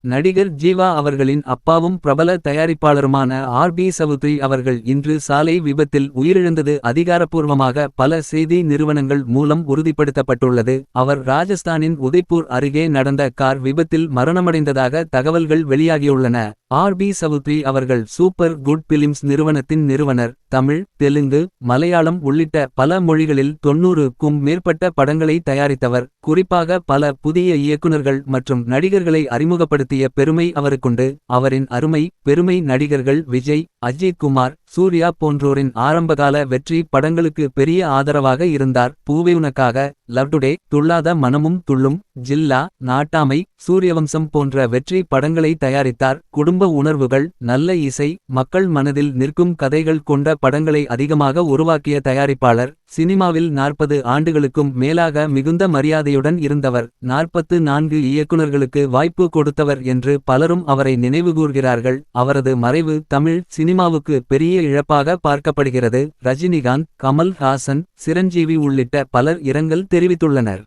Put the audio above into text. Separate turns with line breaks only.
நடிகர் ஜீவா அவர்களின் அப்பாவும் பிரபல தயாரிப்பாளருமான ஆர்.பி. சவுத்ரி அவர்கள் இன்று சாலை விபத்தில் உயிரிழந்தது அதிகாரப்பூர்வமாக பல செய்தி நிறுவனங்கள் மூலம் உறுதிப்படுத்தப்பட்டுள்ளது. அவர் ராஜஸ்தானின் உதய்பூர் அருகே நடந்த கார் விபத்தில் மரணமடைந்ததாக தகவல்கள் வெளியாகியுள்ளன. ஆர்.பி. சவுத்ரி அவர்கள் சூப்பர் குட் பிலிம்ஸ் நிறுவனத்தின் நிறுவனர். தமிழ், தெலுங்கு, மலையாளம் உள்ளிட்ட பல மொழிகளில் 90க்கும் மேற்பட்ட படங்களை தயாரித்தவர். குறிப்பாக பல புதிய இயக்குனர்கள் மற்றும் நடிகர்களை அறிமுகப்படுத்திய பெருமை அவருக்குண்டு. அவரின் அருமை பெருமை நடிகர்கள் விஜய், அஜித் குமார், சூர்யா போன்றோரின் ஆரம்பகால வெற்றி படங்களுக்கு பெரிய ஆதரவாக இருந்தார். பூவே உனக்காக, லவ் டுடே, துள்ளாத மனமும் துள்ளும், ஜில்லா, நாட்டாமை, சூரியவம்சம் போன்ற வெற்றி படங்களை தயாரித்தார். குடும்ப உணர்வுகள், நல்ல இசை, மக்கள் மனதில் நிற்கும் கதைகள் கொண்ட படங்களை அதிகமாக உருவாக்கிய தயாரிப்பாளர். சினிமாவில் 40 ஆண்டுகளுக்கும் மேலாக மிகுந்த மரியாதையுடன் இருந்தவர். 44 இயக்குனர்களுக்கு வாய்ப்பு கொடுத்தவர் என்று பலரும் அவரை நினைவுகூர்கிறார்கள். அவரது மறைவு தமிழ் சினிமாவுக்கு பெரிய இழப்பாக பார்க்கப்படுகிறது. ரஜினிகாந்த், கமல் ஹாசன், சிரஞ்சீவி உள்ளிட்ட பலர் இரங்கல் தெரிவித்துள்ளனர்.